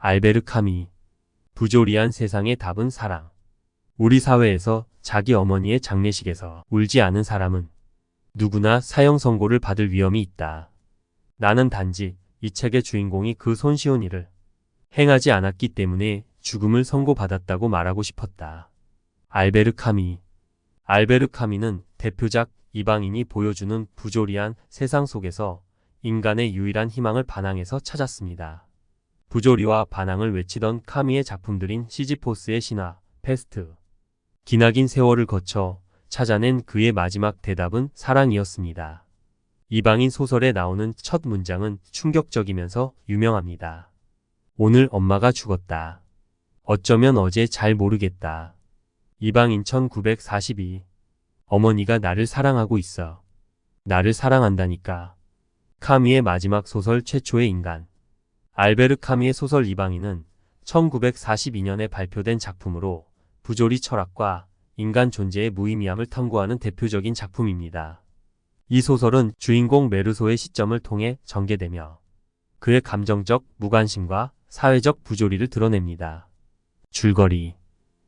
알베르 카미. 부조리한 세상의 답은 사랑. 우리 사회에서 자기 어머니의 장례식에서 울지 않은 사람은 누구나 사형 선고를 받을 위험이 있다. 나는 단지 이 책의 주인공이 그 손쉬운 일을 행하지 않았기 때문에 죽음을 선고받았다고 말하고 싶었다. 알베르 카미. 알베르 카미는 대표작 이방인이 보여주는 부조리한 세상 속에서 인간의 유일한 희망을 반항에서 찾았습니다. 부조리와 반항을 외치던 카미의 작품들인 시지포스의 신화, 페스트, 기나긴 세월을 거쳐 찾아낸 그의 마지막 대답은 사랑이었습니다. 이방인 소설에 나오는 첫 문장은 충격적이면서 유명합니다. 오늘 엄마가 죽었다. 어쩌면 어제 잘 모르겠다. 이방인 1942. 어머니가 나를 사랑하고 있어. 나를 사랑한다니까. 카미의 마지막 소설 최초의 인간. 알베르 카미의 소설 이방인은 1942년에 발표된 작품으로 부조리 철학과 인간 존재의 무의미함을 탐구하는 대표적인 작품입니다. 이 소설은 주인공 메르소의 시점을 통해 전개되며 그의 감정적 무관심과 사회적 부조리를 드러냅니다. 줄거리.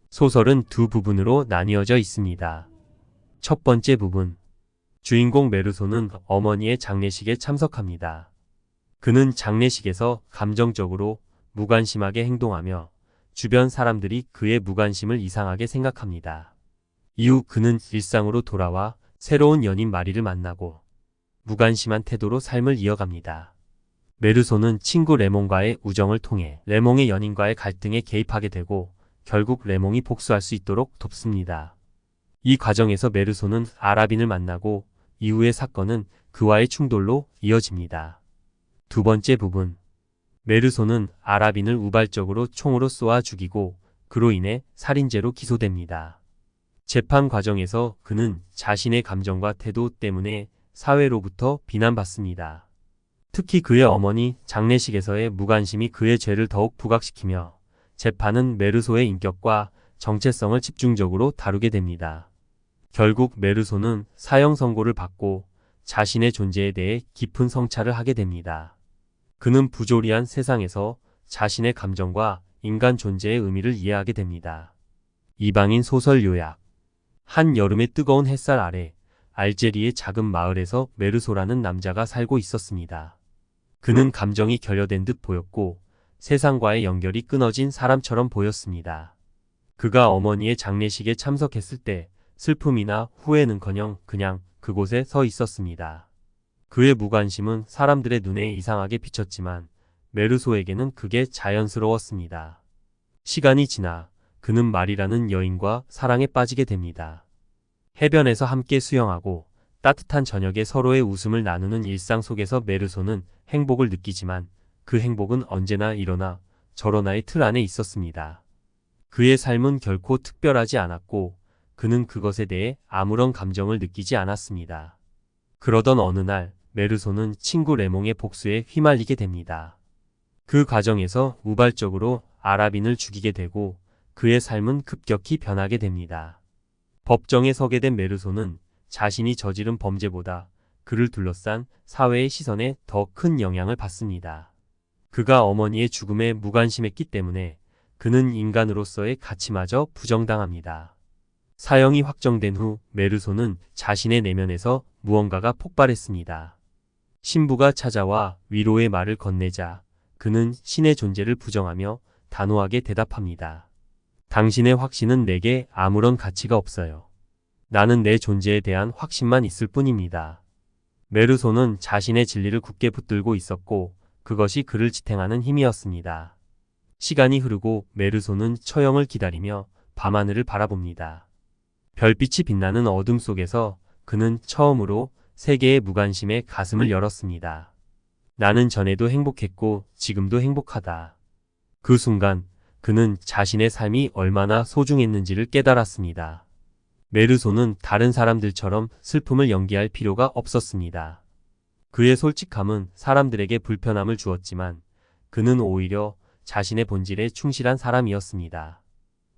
소설은 두 부분으로 나뉘어져 있습니다. 첫 번째 부분. 주인공 메르소는 어머니의 장례식에 참석합니다. 그는 장례식에서 감정적으로 무관심하게 행동하며 주변 사람들이 그의 무관심을 이상하게 생각합니다. 이후 그는 일상으로 돌아와 새로운 연인 마리를 만나고 무관심한 태도로 삶을 이어갑니다. 메르소는 친구 레몽과의 우정을 통해 레몽의 연인과의 갈등에 개입하게 되고 결국 레몽이 복수할 수 있도록 돕습니다. 이 과정에서 메르소는 아라빈을 만나고 이후의 사건은 그와의 충돌로 이어집니다. 두 번째 부분. 메르소는 아라빈을 우발적으로 총으로 쏘아 죽이고 그로 인해 살인죄로 기소됩니다. 재판 과정에서 그는 자신의 감정과 태도 때문에 사회로부터 비난받습니다. 특히 그의 어머니 장례식에서의 무관심이 그의 죄를 더욱 부각시키며 재판은 메르소의 인격과 정체성을 집중적으로 다루게 됩니다. 결국 메르소는 사형 선고를 받고 자신의 존재에 대해 깊은 성찰을 하게 됩니다. 그는 부조리한 세상에서 자신의 감정과 인간 존재의 의미를 이해하게 됩니다. 이방인 소설 요약. 한 여름의 뜨거운 햇살 아래 알제리의 작은 마을에서 메르소라는 남자가 살고 있었습니다. 그는 감정이 결여된 듯 보였고 세상과의 연결이 끊어진 사람처럼 보였습니다. 그가 어머니의 장례식에 참석했을 때 슬픔이나 후회는커녕 그냥 그곳에 서 있었습니다. 그의 무관심은 사람들의 눈에 이상하게 비쳤지만 메르소에게는 그게 자연스러웠습니다. 시간이 지나 그는 마리라는 여인과 사랑에 빠지게 됩니다. 해변에서 함께 수영하고 따뜻한 저녁에 서로의 웃음을 나누는 일상 속에서 메르소는 행복을 느끼지만 그 행복은 언제나 이러나 저러나의 틀 안에 있었습니다. 그의 삶은 결코 특별하지 않았고 그는 그것에 대해 아무런 감정을 느끼지 않았습니다. 그러던 어느 날 메르소는 친구 레몽의 복수에 휘말리게 됩니다. 그 과정에서 우발적으로 아라빈을 죽이게 되고 그의 삶은 급격히 변하게 됩니다. 법정에 서게 된 메르소는 자신이 저지른 범죄보다 그를 둘러싼 사회의 시선에 더 큰 영향을 받습니다. 그가 어머니의 죽음에 무관심했기 때문에 그는 인간으로서의 가치마저 부정당합니다. 사형이 확정된 후 메르소는 자신의 내면에서 무언가가 폭발했습니다. 신부가 찾아와 위로의 말을 건네자 그는 신의 존재를 부정하며 단호하게 대답합니다. 당신의 확신은 내게 아무런 가치가 없어요. 나는 내 존재에 대한 확신만 있을 뿐입니다. 메르소는 자신의 진리를 굳게 붙들고 있었고 그것이 그를 지탱하는 힘이었습니다. 시간이 흐르고 메르소는 처형을 기다리며 밤하늘을 바라봅니다. 별빛이 빛나는 어둠 속에서 그는 처음으로 세계의 무관심에 가슴을 열었습니다. 나는 전에도 행복했고 지금도 행복하다. 그 순간 그는 자신의 삶이 얼마나 소중했는지를 깨달았습니다. 메르소는 다른 사람들처럼 슬픔을 연기할 필요가 없었습니다. 그의 솔직함은 사람들에게 불편함을 주었지만 그는 오히려 자신의 본질에 충실한 사람이었습니다.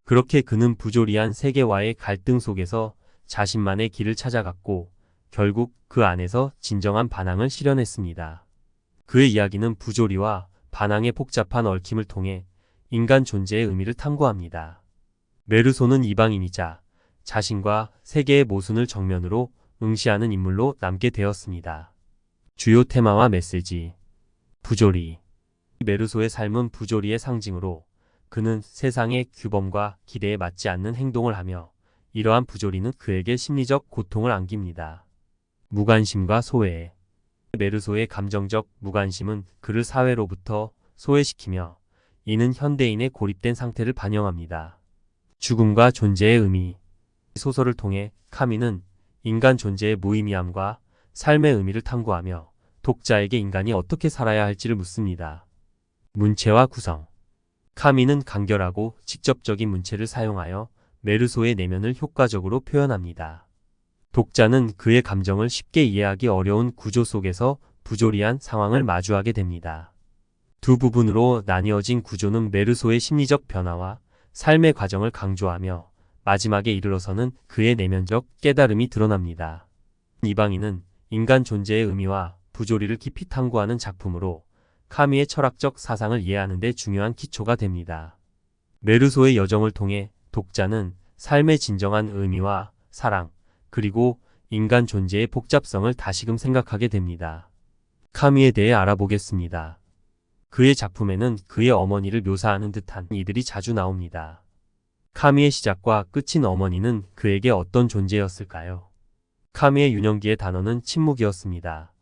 그렇게 그는 부조리한 세계와의 갈등 속에서 자신만의 길을 찾아갔고 결국 그 안에서 진정한 반항을 실현했습니다. 그의 이야기는 부조리와 반항의 복잡한 얽힘을 통해 인간 존재의 의미를 탐구합니다. 메르소는 이방인이자 자신과 세계의 모순을 정면으로 응시하는 인물로 남게 되었습니다. 주요 테마와 메시지. 부조리. 메르소의 삶은 부조리의 상징으로 그는 세상의 규범과 기대에 맞지 않는 행동을 하며 이러한 부조리는 그에게 심리적 고통을 안깁니다. 무관심과 소외. 메르소의 감정적 무관심은 그를 사회로부터 소외시키며 이는 현대인의 고립된 상태를 반영합니다. 죽음과 존재의 의미. 소설을 통해 카미는 인간 존재의 무의미함과 삶의 의미를 탐구하며 독자에게 인간이 어떻게 살아야 할지를 묻습니다. 문체와 구성. 카미는 간결하고 직접적인 문체를 사용하여 메르소의 내면을 효과적으로 표현합니다. 독자는 그의 감정을 쉽게 이해하기 어려운 구조 속에서 부조리한 상황을 마주하게 됩니다. 두 부분으로 나뉘어진 구조는 메르소의 심리적 변화와 삶의 과정을 강조하며 마지막에 이르러서는 그의 내면적 깨달음이 드러납니다. 이방인은 인간 존재의 의미와 부조리를 깊이 탐구하는 작품으로 카미의 철학적 사상을 이해하는 데 중요한 기초가 됩니다. 메르소의 여정을 통해 독자는 삶의 진정한 의미와 사랑, 그리고 인간 존재의 복잡성을 다시금 생각하게 됩니다. 카미에 대해 알아보겠습니다. 그의 작품에는 그의 어머니를 묘사하는 듯한 이들이 자주 나옵니다. 카미의 시작과 끝인 어머니는 그에게 어떤 존재였을까요? 카미의 유년기의 단어는 침묵이었습니다.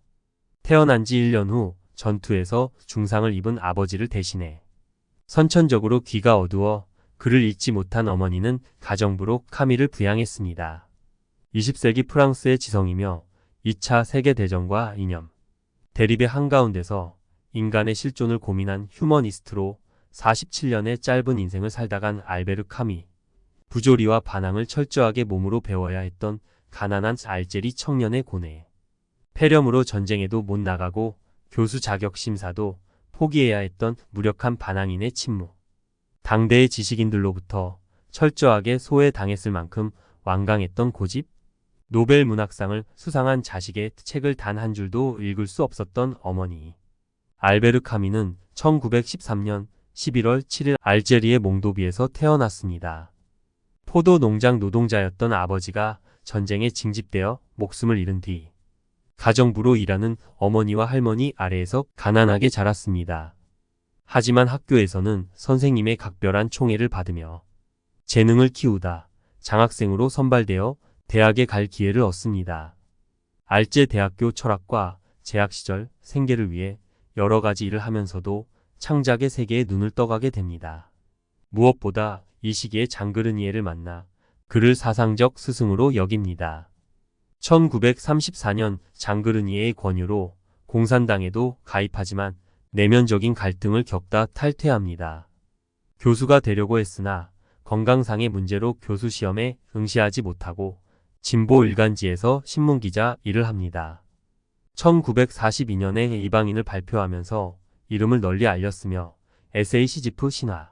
태어난 지 1년 후 전투에서 중상을 입은 아버지를 대신해 선천적으로 귀가 어두워 그를 읽지 못한 어머니는 가정부로 카미를 부양했습니다. 20세기 프랑스의 지성이며 2차 세계대전과 이념, 대립의 한가운데서 인간의 실존을 고민한 휴머니스트로 47년의 짧은 인생을 살다간 알베르 카미. 부조리와 반항을 철저하게 몸으로 배워야 했던 가난한 알제리 청년의 고뇌. 폐렴으로 전쟁에도 못 나가고 교수 자격 심사도 포기해야 했던 무력한 반항인의 침묵. 당대의 지식인들로부터 철저하게 소외당했을 만큼 완강했던 고집. 노벨 문학상을 수상한 자식의 책을 단 한 줄도 읽을 수 없었던 어머니. 알베르 카미는 1913년 11월 7일 알제리의 몽도비에서 태어났습니다. 포도 농장 노동자였던 아버지가 전쟁에 징집되어 목숨을 잃은 뒤 가정부로 일하는 어머니와 할머니 아래에서 가난하게 자랐습니다. 하지만 학교에서는 선생님의 각별한 총애를 받으며 재능을 키우다 장학생으로 선발되어 대학에 갈 기회를 얻습니다. 알제 대학교 철학과 재학 시절 생계를 위해 여러 가지 일을 하면서도 창작의 세계에 눈을 떠가게 됩니다. 무엇보다 이 시기에 장그르니에를 만나 그를 사상적 스승으로 여깁니다. 1934년 장그르니에의 권유로 공산당에도 가입하지만 내면적인 갈등을 겪다 탈퇴합니다. 교수가 되려고 했으나 건강상의 문제로 교수 시험에 응시하지 못하고 진보 일간지에서 신문기자 일을 합니다. 1942년에 이방인을 발표하면서 이름을 널리 알렸으며 에세이 시지프 신화,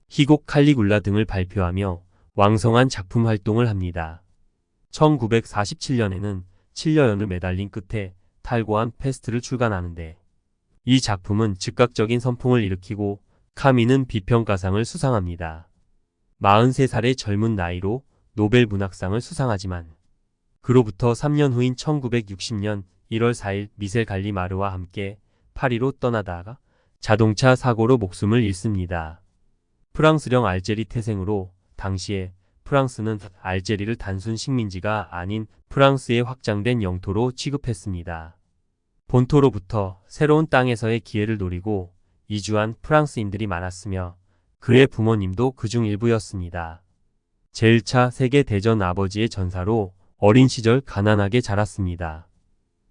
희곡 칼리굴라 등을 발표하며 왕성한 작품 활동을 합니다. 1947년에는 7여연을 매달린 끝에 탈고한 페스트를 출간하는데 이 작품은 즉각적인 선풍을 일으키고 카미는 비평가상을 수상합니다. 43살의 젊은 나이로 노벨 문학상을 수상하지만 그로부터 3년 후인 1960년 1월 4일 미셀 갈리마르와 함께 파리로 떠나다가 자동차 사고로 목숨을 잃습니다. 프랑스령 알제리 태생으로 당시에 프랑스는 알제리를 단순 식민지가 아닌 프랑스의 확장된 영토로 취급했습니다. 본토로부터 새로운 땅에서의 기회를 노리고 이주한 프랑스인들이 많았으며 그의 부모님도 그중 일부였습니다. 제1차 세계대전 아버지의 전사로 어린 시절 가난하게 자랐습니다.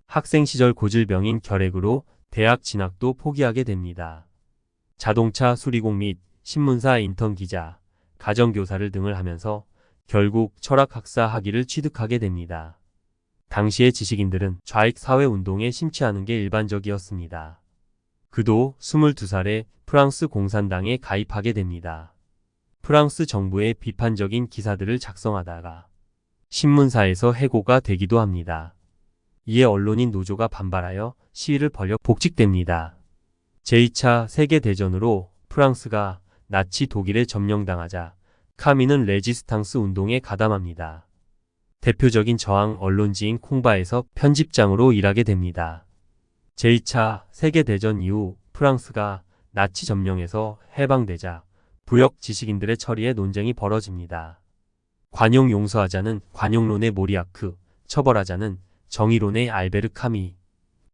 학생 시절 고질병인 결핵으로 대학 진학도 포기하게 됩니다. 자동차 수리공 및 신문사 인턴 기자, 가정교사를 등을 하면서 결국 철학학사 학위를 취득하게 됩니다. 당시의 지식인들은 좌익 사회운동에 심취하는 게 일반적이었습니다. 그도 22살에 프랑스 공산당에 가입하게 됩니다. 프랑스 정부의 비판적인 기사들을 작성하다가 신문사에서 해고가 되기도 합니다. 이에 언론인 노조가 반발하여 시위를 벌여 복직됩니다. 제2차 세계대전으로 프랑스가 나치 독일에 점령당하자 카미는 레지스탕스 운동에 가담합니다. 대표적인 저항 언론지인 콩바에서 편집장으로 일하게 됩니다. 제2차 세계대전 이후 프랑스가 나치 점령에서 해방되자 부역 지식인들의 처리에 논쟁이 벌어집니다. 관용 용서하자는 관용론의 모리아크, 처벌하자는 정의론의 알베르 카미.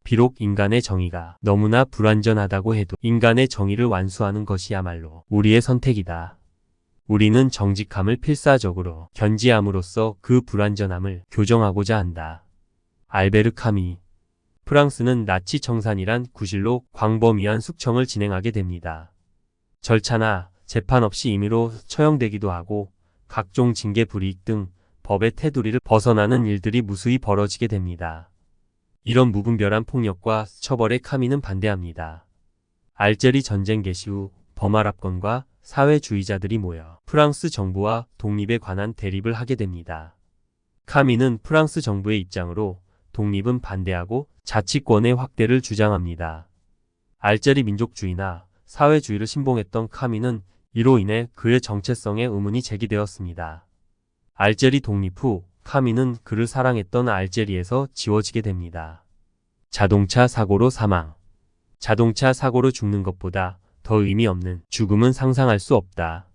비록 인간의 정의가 너무나 불완전하다고 해도 인간의 정의를 완수하는 것이야말로 우리의 선택이다. 우리는 정직함을 필사적으로 견지함으로써 그 불완전함을 교정하고자 한다. 알베르 카미. 프랑스는 나치 청산이란 구실로 광범위한 숙청을 진행하게 됩니다. 절차나 재판 없이 임의로 처형되기도 하고 각종 징계 불이익 등 법의 테두리를 벗어나는 일들이 무수히 벌어지게 됩니다. 이런 무분별한 폭력과 처벌에 카미는 반대합니다. 알제리 전쟁 개시 후 버마랍건과 사회주의자들이 모여 프랑스 정부와 독립에 관한 대립을 하게 됩니다. 카미는 프랑스 정부의 입장으로 독립은 반대하고 자치권의 확대를 주장합니다. 알제리 민족주의나 사회주의를 신봉했던 카미는 이로 인해 그의 정체성에 의문이 제기되었습니다. 알제리 독립 후 카미는 그를 사랑했던 알제리에서 지워지게 됩니다. 자동차 사고로 사망. 자동차 사고로 죽는 것보다 더 의미 없는 죽음은 상상할 수 없다.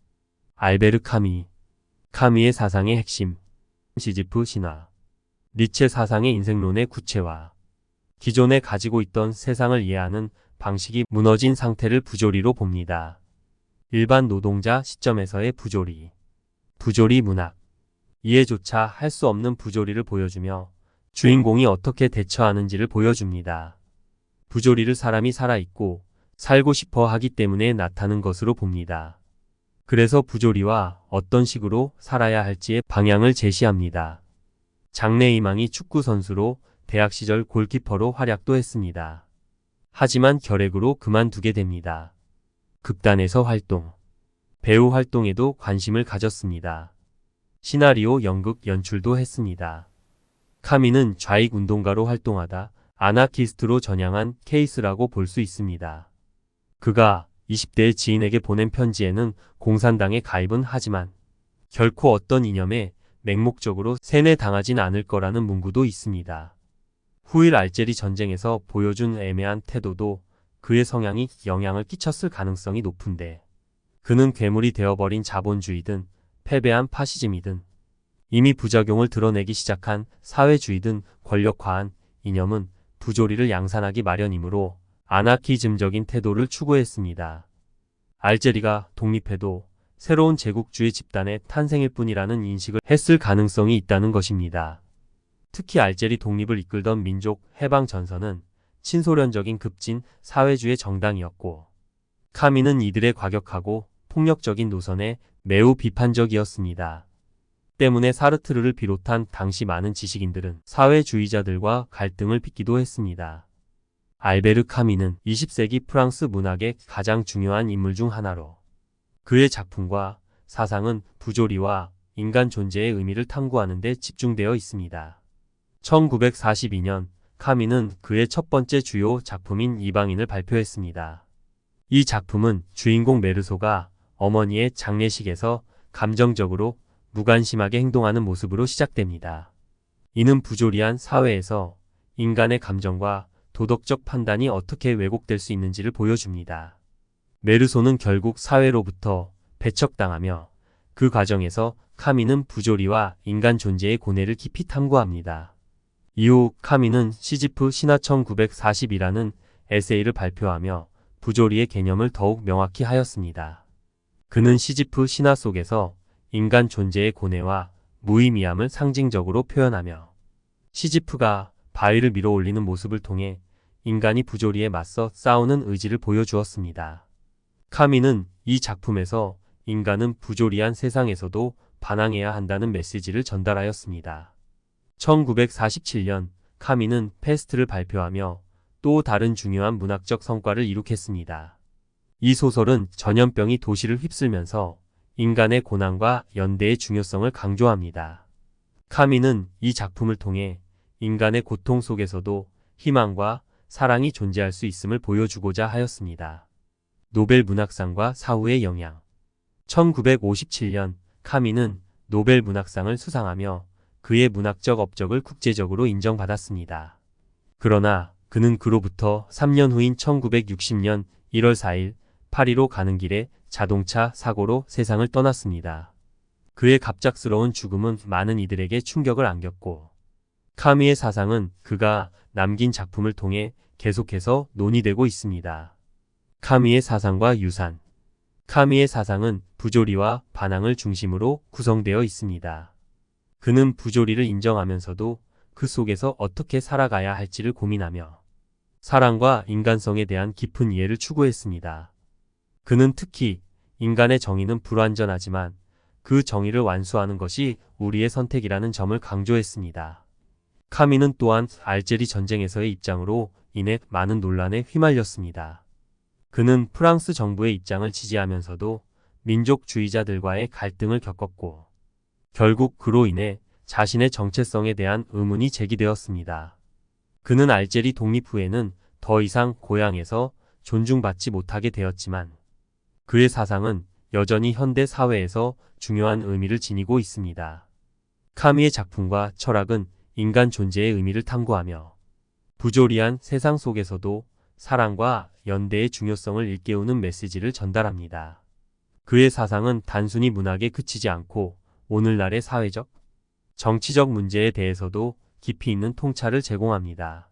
알베르 카미. 카미의 사상의 핵심. 시지프 신화. 니체 사상의 인생론의 구체화. 기존에 가지고 있던 세상을 이해하는 방식이 무너진 상태를 부조리로 봅니다. 일반 노동자 시점에서의 부조리. 부조리 문학. 이해조차 할 수 없는 부조리를 보여주며 주인공이 어떻게 대처하는지를 보여줍니다. 부조리를 사람이 살아있고 살고 싶어 하기 때문에 나타나는 것으로 봅니다. 그래서 부조리와 어떤 식으로 살아야 할지의 방향을 제시합니다. 장래희망이 축구선수로 대학 시절 골키퍼로 활약도 했습니다. 하지만 결핵으로 그만두게 됩니다. 극단에서 활동. 배우 활동에도 관심을 가졌습니다. 시나리오 연극 연출도 했습니다. 카미는 좌익 운동가로 활동하다 아나키스트로 전향한 케이스라고 볼 수 있습니다. 그가 20대의 지인에게 보낸 편지에는 공산당에 가입은 하지만 결코 어떤 이념에 맹목적으로 세뇌당하진 않을 거라는 문구도 있습니다. 후일 알제리 전쟁에서 보여준 애매한 태도도 그의 성향이 영향을 끼쳤을 가능성이 높은데 그는 괴물이 되어버린 자본주의든 패배한 파시즘이든 이미 부작용을 드러내기 시작한 사회주의든 권력화한 이념은 부조리를 양산하기 마련이므로 아나키즘적인 태도를 추구했습니다. 알제리가 독립해도 새로운 제국주의 집단의 탄생일 뿐이라는 인식을 했을 가능성이 있다는 것입니다. 특히 알제리 독립을 이끌던 민족 해방 전선은 친소련적인 급진 사회주의 정당이었고 카미는 이들의 과격하고 폭력적인 노선에 매우 비판적이었습니다. 때문에 사르트르를 비롯한 당시 많은 지식인들은 사회주의자들과 갈등을 빚기도 했습니다. 알베르 카미는 20세기 프랑스 문학의 가장 중요한 인물 중 하나로 그의 작품과 사상은 부조리와 인간 존재의 의미를 탐구하는 데 집중되어 있습니다. 1942년 카미는 그의 첫 번째 주요 작품인 이방인을 발표했습니다. 이 작품은 주인공 메르소가 어머니의 장례식에서 감정적으로 무관심하게 행동하는 모습으로 시작됩니다. 이는 부조리한 사회에서 인간의 감정과 도덕적 판단이 어떻게 왜곡될 수 있는지를 보여줍니다. 메르소는 결국 사회로부터 배척당하며 그 과정에서 카미는 부조리와 인간 존재의 고뇌를 깊이 탐구합니다. 이후 카미는 시지프 신화 1940이라는 에세이를 발표하며 부조리의 개념을 더욱 명확히 하였습니다. 그는 시지프 신화 속에서 인간 존재의 고뇌와 무의미함을 상징적으로 표현하며 시지프가 바위를 밀어 올리는 모습을 통해 인간이 부조리에 맞서 싸우는 의지를 보여주었습니다. 카미는 이 작품에서 인간은 부조리한 세상에서도 반항해야 한다는 메시지를 전달하였습니다. 1947년 카미는 페스트를 발표하며 또 다른 중요한 문학적 성과를 이룩했습니다. 이 소설은 전염병이 도시를 휩쓸면서 인간의 고난과 연대의 중요성을 강조합니다. 카미는 이 작품을 통해 인간의 고통 속에서도 희망과 사랑이 존재할 수 있음을 보여주고자 하였습니다. 노벨 문학상과 사후의 영향. 1957년 카미는 노벨 문학상을 수상하며 그의 문학적 업적을 국제적으로 인정받았습니다. 그러나 그는 그로부터 3년 후인 1960년 1월 4일 파리로 가는 길에 자동차 사고로 세상을 떠났습니다. 그의 갑작스러운 죽음은 많은 이들에게 충격을 안겼고, 카미의 사상은 그가 남긴 작품을 통해 계속해서 논의되고 있습니다. 카미의 사상과 유산. 카미의 사상은 부조리와 반항을 중심으로 구성되어 있습니다. 그는 부조리를 인정하면서도 그 속에서 어떻게 살아가야 할지를 고민하며 사랑과 인간성에 대한 깊은 이해를 추구했습니다. 그는 특히 인간의 정의는 불완전하지만 그 정의를 완수하는 것이 우리의 선택이라는 점을 강조했습니다. 카미는 또한 알제리 전쟁에서의 입장으로 인해 많은 논란에 휘말렸습니다. 그는 프랑스 정부의 입장을 지지하면서도 민족주의자들과의 갈등을 겪었고, 결국 그로 인해 자신의 정체성에 대한 의문이 제기되었습니다. 그는 알제리 독립 후에는 더 이상 고향에서 존중받지 못하게 되었지만 그의 사상은 여전히 현대 사회에서 중요한 의미를 지니고 있습니다. 카미의 작품과 철학은 인간 존재의 의미를 탐구하며 부조리한 세상 속에서도 사랑과 연대의 중요성을 일깨우는 메시지를 전달합니다. 그의 사상은 단순히 문학에 그치지 않고 오늘날의 사회적, 정치적 문제에 대해서도 깊이 있는 통찰을 제공합니다.